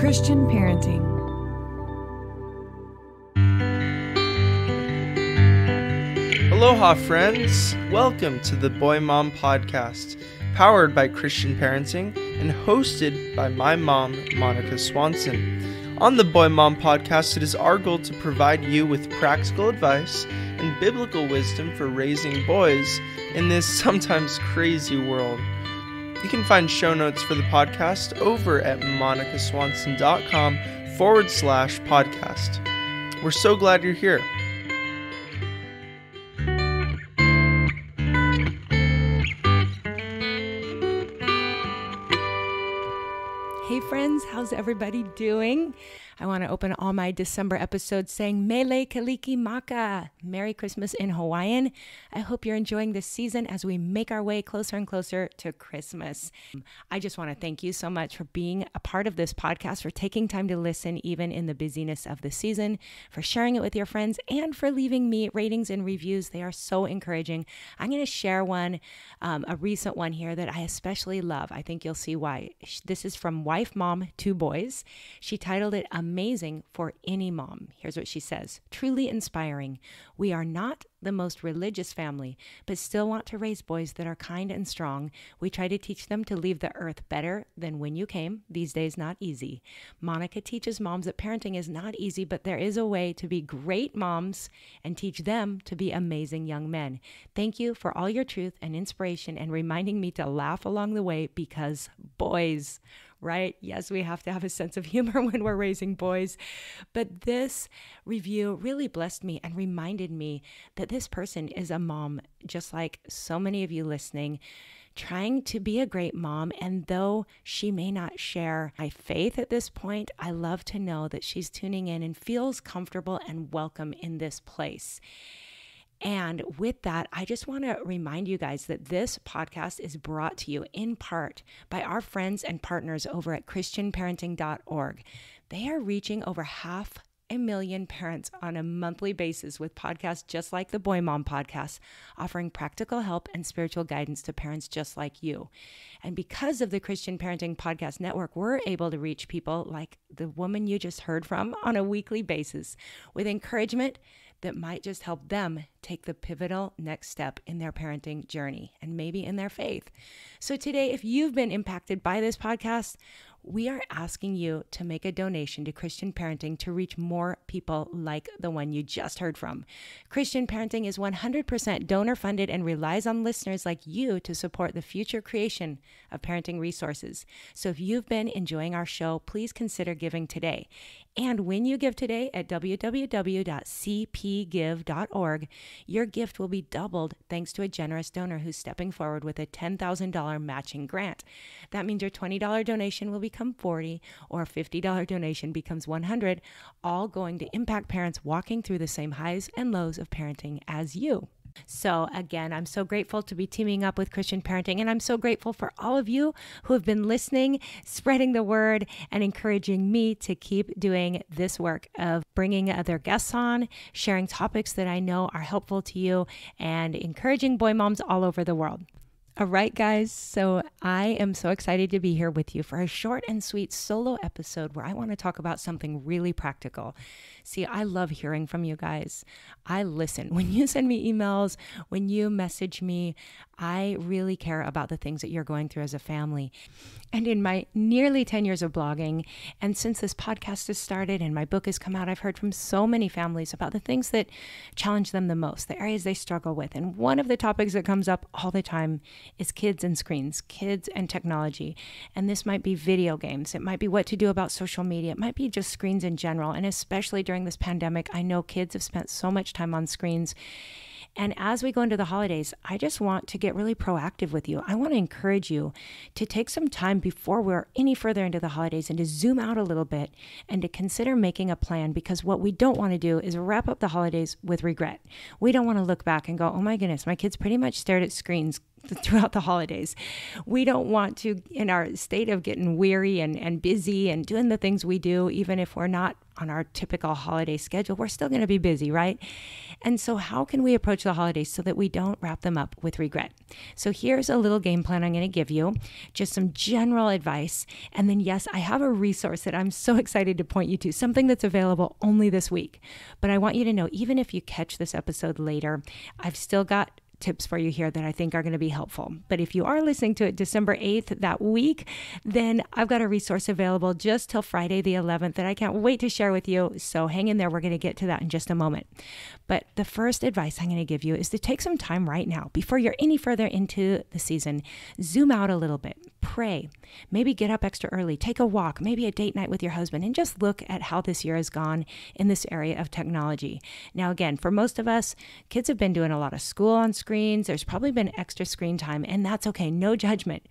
Christian Parenting. Aloha, friends! Welcome to the Boy Mom Podcast, powered by Christian Parenting and hosted by my mom, Monica Swanson. On the Boy Mom Podcast, it is our goal to provide you with practical advice and biblical wisdom for raising boys in this sometimes crazy world. You can find show notes for the podcast over at monicaswanson.com/podcast. We're so glad you're here. Hey friends, how's everybody doing? I want to open all my December episodes saying Mele Kaliki Maka, Merry Christmas in Hawaiian. I hope you're enjoying this season as we make our way closer and closer to Christmas. I just want to thank you so much for being a part of this podcast, for taking time to listen even in the busyness of the season, for sharing it with your friends, and for leaving me ratings and reviews. They are so encouraging. I'm going to share one, a recent one here that I especially love. I think you'll see why. This is from Wife Mom, 2 Boys. She titled it Amazing for Any Mom. Here's what she says. Truly inspiring. We are not the most religious family, but still want to raise boys that are kind and strong. We try to teach them to leave the earth better than when you came. These days, not easy. Monica teaches moms that parenting is not easy, but there is a way to be great moms and teach them to be amazing young men. Thank you for all your truth and inspiration and reminding me to laugh along the way because boys, right? Yes, we have to have a sense of humor when we're raising boys. But this review really blessed me and reminded me that this person is a mom, just like so many of you listening, trying to be a great mom. And though she may not share my faith at this point, I love to know that she's tuning in and feels comfortable and welcome in this place. And with that, I just want to remind you guys that this podcast is brought to you in part by our friends and partners over at christianparenting.org. They are reaching over 500,000 parents on a monthly basis with podcasts just like the Boy Mom Podcast, offering practical help and spiritual guidance to parents just like you. And because of the Christian Parenting Podcast Network, we're able to reach people like the woman you just heard from on a weekly basis with encouragement that might just help them take the pivotal next step in their parenting journey and maybe in their faith. So today, if you've been impacted by this podcast, we are asking you to make a donation to Christian Parenting to reach more people like the one you just heard from. Christian Parenting is 100% donor funded and relies on listeners like you to support the future creation of parenting resources. So if you've been enjoying our show, please consider giving today. And when you give today at www.cpgive.org, your gift will be doubled thanks to a generous donor who's stepping forward with a $10,000 matching grant. That means your $20 donation will become $40 or a $50 donation becomes $100, all going to impact parents walking through the same highs and lows of parenting as you. So again, I'm so grateful to be teaming up with Christian Parenting, and I'm so grateful for all of you who have been listening, spreading the word, and encouraging me to keep doing this work of bringing other guests on, sharing topics that I know are helpful to you, and encouraging boy moms all over the world. All right, guys, so I am so excited to be here with you for a short and sweet solo episode where I want to talk about something really practical. See, I love hearing from you guys. I listen. When you send me emails, when you message me, I really care about the things that you're going through as a family. And in my nearly 10 years of blogging, and since this podcast has started and my book has come out, I've heard from so many families about the things that challenge them the most, the areas they struggle with. And one of the topics that comes up all the time is kids and screens, kids and technology. And this might be video games. It might be what to do about social media. It might be just screens in general. And especially during this pandemic, I know kids have spent so much time on screens. And as we go into the holidays, I just want to get really proactive with you. I want to encourage you to take some time before we're any further into the holidays and to zoom out a little bit and to consider making a plan, because what we don't want to do is wrap up the holidays with regret. We don't want to look back and go, oh my goodness, my kids pretty much stared at screens throughout the holidays. We don't want to, in our state of getting weary and busy and doing the things we do, even if we're not on our typical holiday schedule, we're still going to be busy, right? And so how can we approach the holidays so that we don't wrap them up with regret? So here's a little game plan I'm going to give you, just some general advice. And then, yes, I have a resource that I'm so excited to point you to, something that's available only this week. But I want you to know, even if you catch this episode later, I've still got tips for you here that I think are going to be helpful. But if you are listening to it December 8th that week, then I've got a resource available just till Friday the 11th that I can't wait to share with you. So hang in there. We're going to get to that in just a moment. But the first advice I'm going to give you is to take some time right now before you're any further into the season. Zoom out a little bit. Pray. Maybe get up extra early. Take a walk. Maybe a date night with your husband, and just look at how this year has gone in this area of technology. Now, again, for most of us, kids have been doing a lot of school on screens. There's probably been extra screen time, and that's okay. No judgment.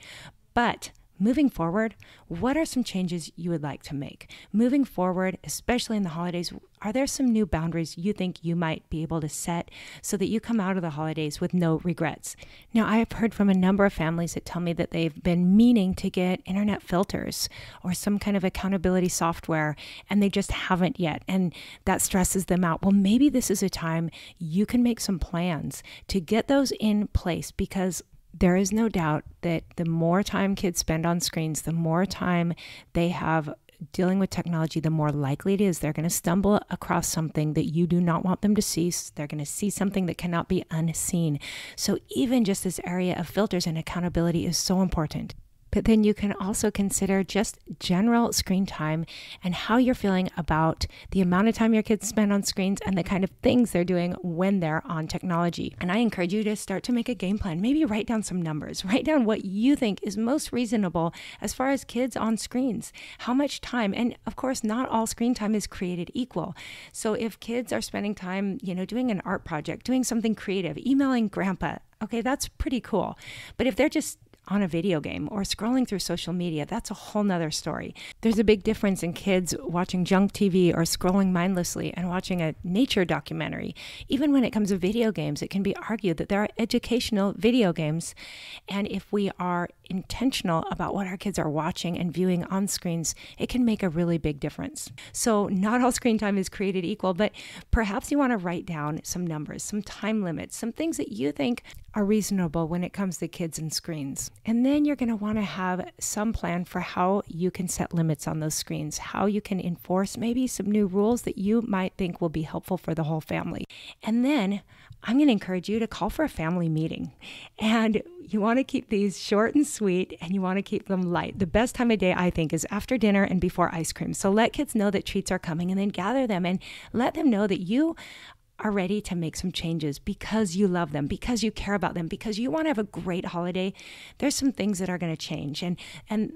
But moving forward, what are some changes you would like to make? Moving forward, especially in the holidays, are there some new boundaries you think you might be able to set so that you come out of the holidays with no regrets? Now, I have heard from a number of families that tell me that they've been meaning to get internet filters or some kind of accountability software, and they just haven't yet, and that stresses them out. Well, maybe this is a time you can make some plans to get those in place, because there is no doubt that the more time kids spend on screens, the more time they have dealing with technology, the more likely it is they're going to stumble across something that you do not want them to see. They're going to see something that cannot be unseen. So even just this area of filters and accountability is so important. But then you can also consider just general screen time and how you're feeling about the amount of time your kids spend on screens and the kind of things they're doing when they're on technology. And I encourage you to start to make a game plan. Maybe write down some numbers. Write down what you think is most reasonable as far as kids on screens. How much time? And of course, not all screen time is created equal. So if kids are spending time, doing an art project, doing something creative, emailing grandpa, okay, that's pretty cool. But if they're just on a video game or scrolling through social media, that's a whole nother story. There's a big difference in kids watching junk TV or scrolling mindlessly and watching a nature documentary. Even when it comes to video games, it can be argued that there are educational video games. And if we are intentional about what our kids are watching and viewing on screens, it can make a really big difference. So not all screen time is created equal, but perhaps you want to write down some numbers, some time limits, some things that you think are reasonable when it comes to kids and screens. And then you're going to want to have some plan for how you can set limits on those screens, how you can enforce maybe some new rules that you might think will be helpful for the whole family. And then I'm going to encourage you to call for a family meeting. And you want to keep these short and sweet, and you want to keep them light. The best time of day, I think, is after dinner and before ice cream. So let kids know that treats are coming, and then gather them and let them know that you are ready to make some changes because you love them, because you care about them, because you want to have a great holiday. There's some things that are going to change. And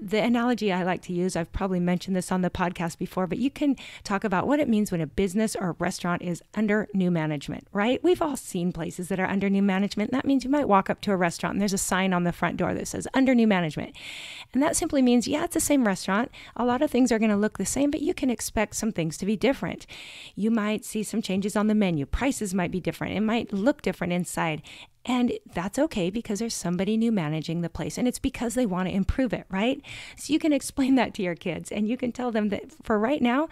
the analogy I like to use, I've probably mentioned this on the podcast before, but you can talk about what it means when a business or a restaurant is under new management, right? We've all seen places that are under new management. That means you might walk up to a restaurant and there's a sign on the front door that says under new management. And that simply means, yeah, it's the same restaurant. A lot of things are going to look the same, but you can expect some things to be different. You might see some changes on the menu. Prices might be different. It might look different inside. And that's okay because there's somebody new managing the place, and it's because they want to improve it, right? So you can explain that to your kids, and you can tell them that for right now,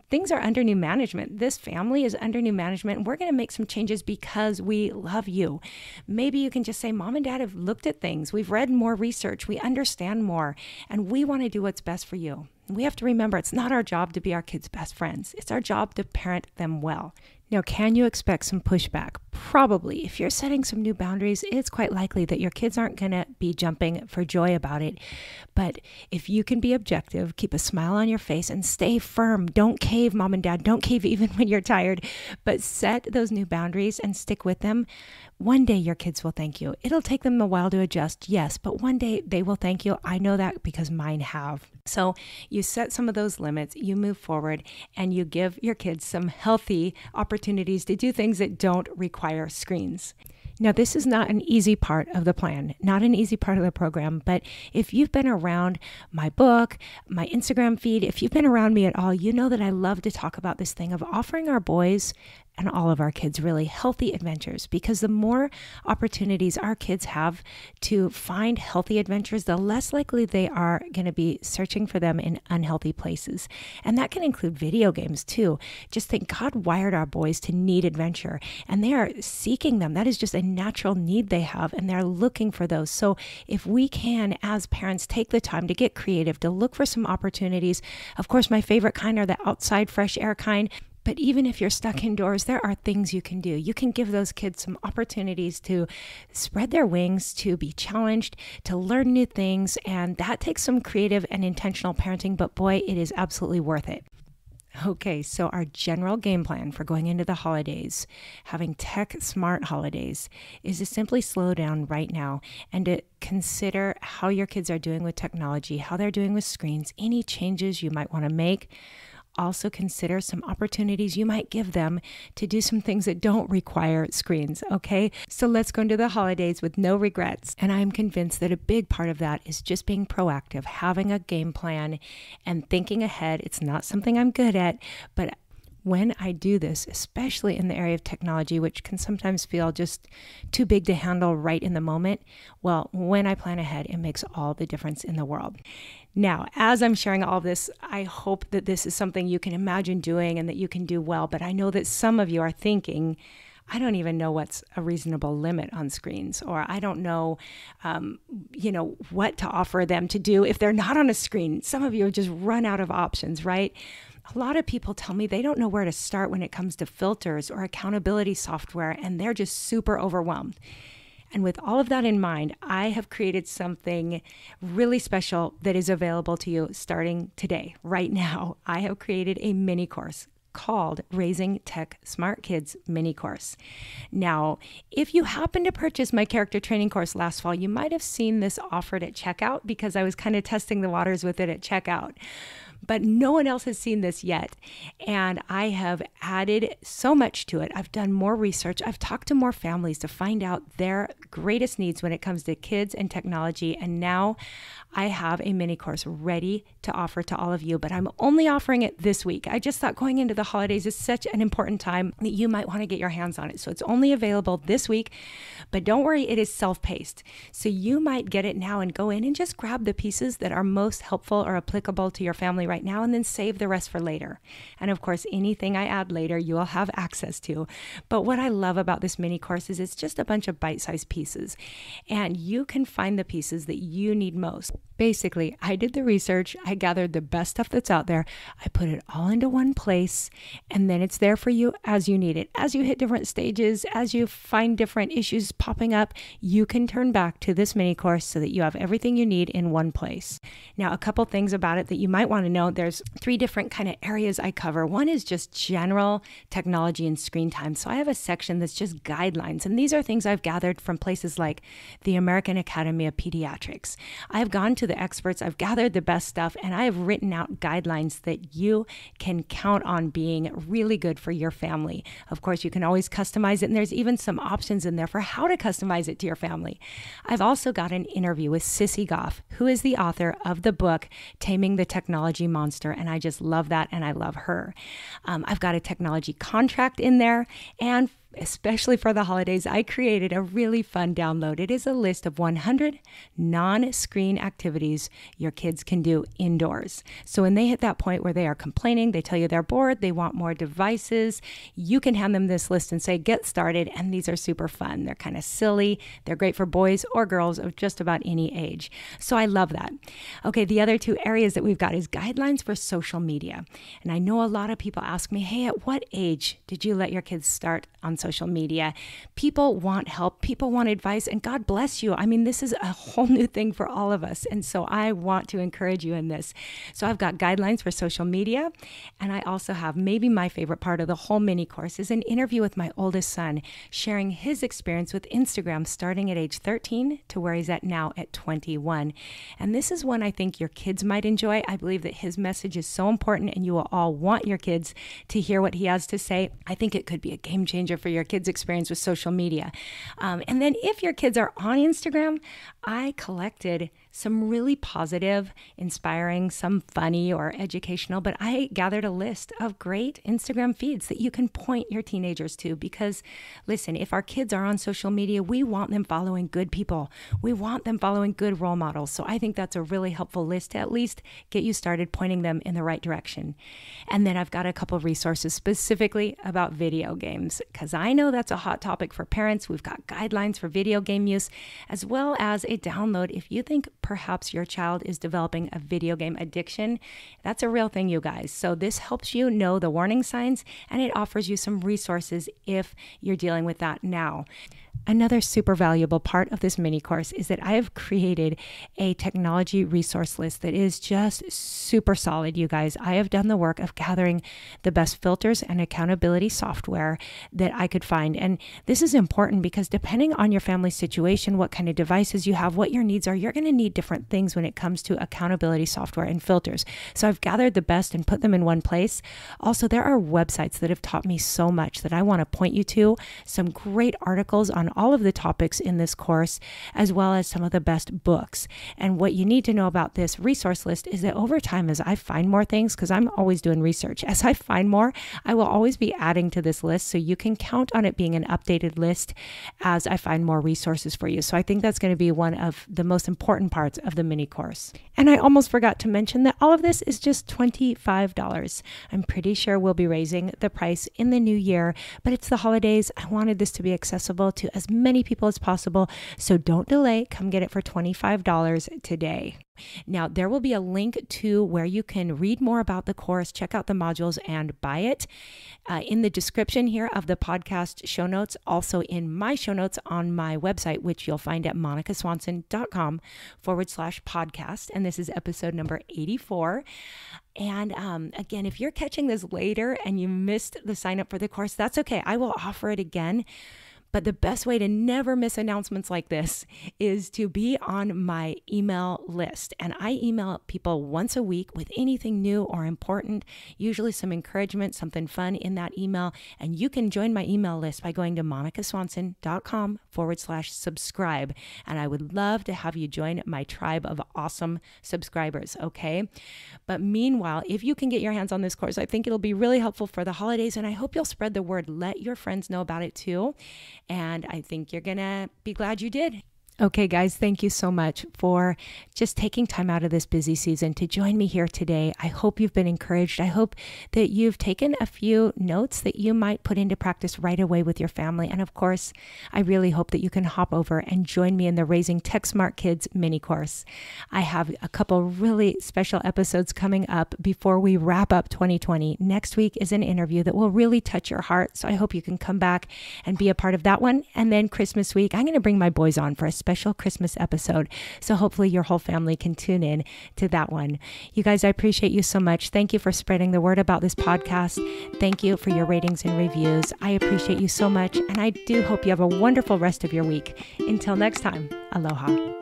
things are under new management. This family is under new management, and we're going to make some changes because we love you. Maybe you can just say, Mom and Dad have looked at things. We've read more research. We understand more, and we want to do what's best for you. We have to remember it's not our job to be our kids' best friends. It's our job to parent them well. Now, can you expect some pushback? Probably. If you're setting some new boundaries, it's quite likely that your kids aren't going to be jumping for joy about it. But if you can be objective, keep a smile on your face and stay firm. Don't cave, Mom and Dad. Don't cave even when you're tired. But set those new boundaries and stick with them. One day your kids will thank you. It'll take them a while to adjust, yes, but one day they will thank you. I know that because mine have. So you set some of those limits, you move forward, and you give your kids some healthy opportunities to do things that don't require screens. Now, this is not an easy part of the plan, not an easy part of the program, but if you've been around my book, my Instagram feed, if you've been around me at all, you know that I love to talk about this thing of offering our boys and all of our kids really healthy adventures, because the more opportunities our kids have to find healthy adventures, the less likely they are going to be searching for them in unhealthy places. And that can include video games too. Just think, God wired our boys to need adventure, and they are seeking them. That is just a natural need they have, and they're looking for those. So if we can, as parents, take the time to get creative, to look for some opportunities. Of course, my favorite kind are the outside fresh air kind. But even if you're stuck indoors, there are things you can do. You can give those kids some opportunities to spread their wings, to be challenged, to learn new things. And that takes some creative and intentional parenting, but boy, it is absolutely worth it. Okay, so our general game plan for going into the holidays, having tech smart holidays, is to simply slow down right now and to consider how your kids are doing with technology, how they're doing with screens, any changes you might want to make. Also consider some opportunities you might give them to do some things that don't require screens, okay? So let's go into the holidays with no regrets. And I'm convinced that a big part of that is just being proactive, having a game plan and thinking ahead. It's not something I'm good at, but when I do this, especially in the area of technology, which can sometimes feel just too big to handle right in the moment, well, when I plan ahead, it makes all the difference in the world. Now, as I'm sharing all this, I hope that this is something you can imagine doing and that you can do well. But I know that some of you are thinking, I don't even know what's a reasonable limit on screens, or I don't know, what to offer them to do if they're not on a screen. Some of you have just run out of options, right? A lot of people tell me they don't know where to start when it comes to filters or accountability software, and they're just super overwhelmed. And with all of that in mind, I have created something really special that is available to you starting today, right now. I have created a mini course called Raising Tech Smart Kids Mini Course. Now, if you happen to purchase my character training course last fall, you might have seen this offered at checkout because I was kind of testing the waters with it at checkout. But no one else has seen this yet. And I have added so much to it. I've done more research. I've talked to more families to find out their greatest needs when it comes to kids and technology. And now I have a mini course ready to offer to all of you, but I'm only offering it this week. I just thought going into the holidays is such an important time that you might want to get your hands on it. So it's only available this week, but don't worry, it is self-paced. So you might get it now and go in and just grab the pieces that are most helpful or applicable to your family right now, and then save the rest for later. And of course, anything I add later, you will have access to. But what I love about this mini course is it's just a bunch of bite-sized pieces, and you can find the pieces that you need most. Basically, I did the research, I gathered the best stuff that's out there, I put it all into one place, and then it's there for you as you need it. As you hit different stages, as you find different issues popping up, you can turn back to this mini course so that you have everything you need in one place. Now, a couple things about it that you might want to know. There's 3 different kind of areas I cover. One is just general technology and screen time. So I have a section that's just guidelines, and these are things I've gathered from places like the American Academy of Pediatrics. I've gone to the experts, I've gathered the best stuff, and I have written out guidelines that you can count on being really good for your family. Of course, you can always customize it, and there's even some options in there for how to customize it to your family. I've also got an interview with Sissy Goff, who is the author of the book, Taming the Technology Monster, and I just love that, and I love her. I've got a technology contract in there, and especially for the holidays, I created a really fun download. It is a list of 100 non-screen activities your kids can do indoors. So when they hit that point where they are complaining, they tell you they're bored, they want more devices, you can hand them this list and say, get started. And these are super fun. They're kind of silly. They're great for boys or girls of just about any age. So I love that. Okay, the other 2 areas that we've got is guidelines for social media. And I know a lot of people ask me, hey, at what age did you let your kids start on social media? People want help. People want advice, and God bless you. I mean, this is a whole new thing for all of us. And so I want to encourage you in this. So I've got guidelines for social media. And I also have, maybe my favorite part of the whole mini course is an interview with my oldest son, sharing his experience with Instagram starting at age 13 to where he's at now at 21. And this is one I think your kids might enjoy. I believe that his message is so important, and you will all want your kids to hear what he has to say. I think it could be a game changer for your your kids' experience with social media. And then if your kids are on Instagram, I collected some really positive, inspiring, some funny or educational, but I gathered a list of great Instagram feeds that you can point your teenagers to because, listen, if our kids are on social media, we want them following good people. We want them following good role models. So I think that's a really helpful list to at least get you started pointing them in the right direction. And then I've got a couple of resources specifically about video games because I know that's a hot topic for parents. We've got guidelines for video game use as well as a download if you think perhaps your child is developing a video game addiction. That's a real thing, you guys. So this helps you know the warning signs and it offers you some resources if you're dealing with that now. Another super valuable part of this mini course is that I have created a technology resource list that is just super solid, you guys. I have done the work of gathering the best filters and accountability software that I could find. And this is important because depending on your family situation, what kind of devices you have, what your needs are, you're going to need different things when it comes to accountability software and filters. So I've gathered the best and put them in one place. Also, there are websites that have taught me so much that I want to point you to, some great articles on all of the topics in this course, as well as some of the best books. And what you need to know about this resource list is that over time, as I find more things, because I'm always doing research, as I find more, I will always be adding to this list. So you can count on it being an updated list as I find more resources for you. So I think that's going to be one of the most important parts of the mini course. And I almost forgot to mention that all of this is just $25. I'm pretty sure we'll be raising the price in the new year, but it's the holidays. I wanted this to be accessible to as many people as possible. So don't delay. Come get it for $25 today. Now, there will be a link to where you can read more about the course, check out the modules, and buy it in the description here of the podcast show notes. Also in my show notes on my website, which you'll find at monicaswanson.com/podcast. And this is episode number 84. And again, if you're catching this later and you missed the sign up for the course, that's okay. I will offer it again. But the best way to never miss announcements like this is to be on my email list. And I email people once a week with anything new or important, usually some encouragement, something fun in that email. And you can join my email list by going to monicaswanson.com/subscribe. And I would love to have you join my tribe of awesome subscribers, okay? But meanwhile, if you can get your hands on this course, I think it'll be really helpful for the holidays. And I hope you'll spread the word. Let your friends know about it too. And I think you're going to be glad you did. Okay, guys, thank you so much for just taking time out of this busy season to join me here today. I hope you've been encouraged. I hope that you've taken a few notes that you might put into practice right away with your family. And of course, I really hope that you can hop over and join me in the Raising Tech Smart Kids mini course. I have a couple really special episodes coming up before we wrap up 2020. Next week is an interview that will really touch your heart. So I hope you can come back and be a part of that one. And then Christmas week, I'm going to bring my boys on for a special Christmas episode. So hopefully your whole family can tune in to that one. You guys, I appreciate you so much. Thank you for spreading the word about this podcast. Thank you for your ratings and reviews. I appreciate you so much. And I do hope you have a wonderful rest of your week. Until next time, aloha.